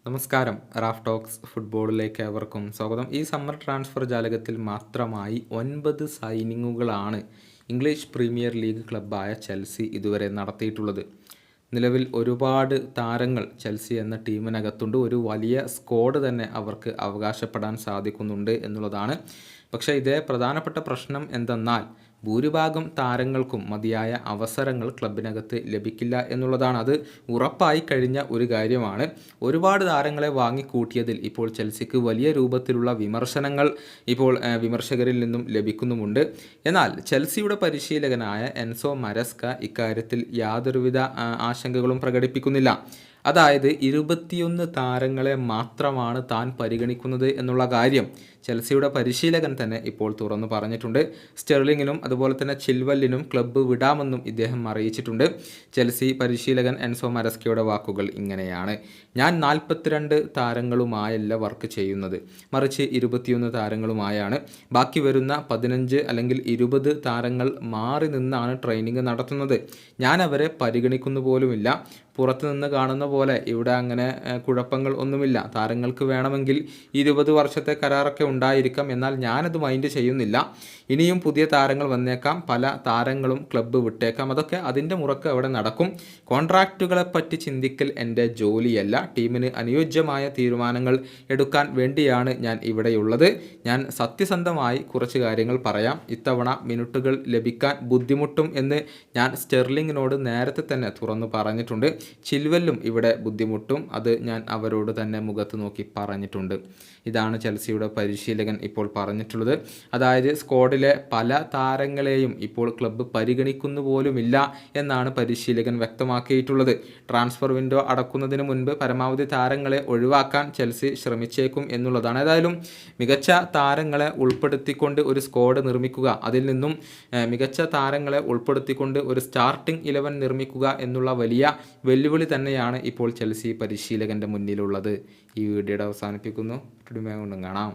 നമസ്കാരം. Raf talks ഫുട്ബോളിലേക്ക് ഏവർക്കും സ്വാഗതം. ഈ സമ്മർ ട്രാൻസ്ഫർ ജാലകത്തിൽ മാത്രമായി 9 സൈനിങ്ങുകളാണ് ഇംഗ്ലീഷ് പ്രീമിയർ ലീഗ് ക്ലബ്ബായ ചെൽസി ഇതുവരെ നടത്തിയിട്ടുള്ളത്. നിലവിൽ ഒരുപാട് താരങ്ങൾ ചെൽസി എന്ന ടീമിനകത്തുണ്ട്. ഒരു വലിയ സ്ക്വാഡ് തന്നെ അവർക്ക് അവകാശപ്പെടാൻ സാധിക്കുന്നുണ്ട് എന്നുള്ളതാണ്. പക്ഷേ ഇതേ പ്രധാനപ്പെട്ട പ്രശ്നം എന്തെന്നാൽ ഭൂരിഭാഗം താരങ്ങൾക്കും മതിയായ അവസരങ്ങൾ ക്ലബിനകത്ത് ലഭിക്കില്ല എന്നുള്ളതാണ്. അത് ഉറപ്പായി കഴിഞ്ഞ ഒരു കാര്യമാണ്. ഒരുപാട് താരങ്ങളെ വാങ്ങിക്കൂട്ടിയതിൽ ഇപ്പോൾ ചെൽസിക്ക് വലിയ രൂപത്തിലുള്ള വിമർശനങ്ങൾ ഇപ്പോൾ വിമർശകരിൽ നിന്നും ലഭിക്കുന്നുമുണ്ട്. എന്നാൽ ചെൽസിയുടെ പരിശീലകനായ എൻസോ മരസ്ക ഇക്കാര്യത്തിൽ യാതൊരുവിധ ആശങ്കകളും പ്രകടിപ്പിക്കുന്നില്ല. അതായത് 21 താരങ്ങളെ മാത്രമാണ് താൻ പരിഗണിക്കുന്നത് എന്നുള്ള കാര്യം ചെൽസിയുടെ പരിശീലകൻ തന്നെ ഇപ്പോൾ തുറന്നു പറഞ്ഞിട്ടുണ്ട്. സ്റ്റെർലിങ്ങിനും അതുപോലെ തന്നെ ചിൽവെല്ലിനും ക്ലബ്ബ് വിടാമെന്നും ഇദ്ദേഹം അറിയിച്ചിട്ടുണ്ട്. ചെൽസി പരിശീലകൻ എൻസോ മരസ്കയുടെ വാക്കുകൾ ഇങ്ങനെയാണ്: ഞാൻ 42 താരങ്ങളുമായല്ല വർക്ക് ചെയ്യുന്നത്, മറിച്ച് 21 താരങ്ങളുമായാണ്. ബാക്കി വരുന്ന 15 അല്ലെങ്കിൽ 20 താരങ്ങൾ മാറി നിന്നാണ് ട്രെയിനിങ് നടത്തുന്നത്. ഞാൻ അവരെ പരിഗണിക്കുന്നു പോലുമില്ല. പുറത്തു നിന്ന് കാണുന്ന പോലെ ഇവിടെ അങ്ങനെ കുഴപ്പങ്ങൾ ഒന്നുമില്ല. താരങ്ങൾക്ക് വേണമെങ്കിൽ 20 വർഷത്തെ കരാറൊക്കെ ഉണ്ടായിരിക്കാം, എന്നാൽ ഞാനത് മൈൻഡ് ചെയ്യുന്നില്ല. ഇനിയും പുതിയ താരങ്ങൾ വന്നേക്കാം, പല താരങ്ങളും ക്ലബ്ബ് വിട്ടേക്കാം, അതൊക്കെ അതിൻ്റെ മുറക്ക് അവിടെ നടക്കും. കോൺട്രാക്റ്റുകളെപ്പറ്റി ചിന്തിക്കൽ എൻ്റെ ജോലിയല്ല. ടീമിന് അനുയോജ്യമായ തീരുമാനങ്ങൾ എടുക്കാൻ വേണ്ടിയാണ് ഞാൻ ഇവിടെയുള്ളത്. ഞാൻ സത്യസന്ധമായി കുറച്ച് കാര്യങ്ങൾ പറയാം. ഇത്തവണ മിനിറ്റുകൾ ലഭിക്കാൻ ബുദ്ധിമുട്ടും എന്ന് ഞാൻ സ്റ്റെർലിങ്ങിനോട് നേരത്തെ തന്നെ തുറന്നു പറഞ്ഞിട്ടുണ്ട്. ചിൽവെല്ലും ഇവിടെ ബുദ്ധിമുട്ടും, അത് ഞാൻ അവരോട് തന്നെ മുഖത്ത് നോക്കി പറഞ്ഞിട്ടുണ്ട്. ഇതാണ് ചെൽസിയുടെ പരിശീലകൻ ഇപ്പോൾ പറഞ്ഞിട്ടുള്ളത്. അതായത് സ്ക്വാഡിലെ പല താരങ്ങളെയും ഇപ്പോൾ ക്ലബ്ബ് പരിഗണിക്കുന്നു പോലുമില്ല എന്നാണ് പരിശീലകൻ വ്യക്തമാക്കിയിട്ടുള്ളത്. ട്രാൻസ്ഫർ വിൻഡോ അടക്കുന്നതിന് മുൻപ് പരമാവധി താരങ്ങളെ ഒഴിവാക്കാൻ ചെൽസി ശ്രമിച്ചേക്കും എന്നുള്ളതാണ്. ഏതായാലും മികച്ച താരങ്ങളെ ഉൾപ്പെടുത്തിക്കൊണ്ട് ഒരു സ്ക്വാഡ് നിർമ്മിക്കുക, അതിൽ നിന്നും മികച്ച താരങ്ങളെ ഉൾപ്പെടുത്തിക്കൊണ്ട് ഒരു സ്റ്റാർട്ടിംഗ് 11 നിർമ്മിക്കുക എന്നുള്ള വലിയ വെല്ലുവിളി തന്നെയാണ് ഇപ്പോൾ ചെൽസി പരിശീലകൻ്റെ മുന്നിലുള്ളത്. ഈ വീഡിയോയുടെ അവസാനിപ്പിക്കുന്നു. കാണാം.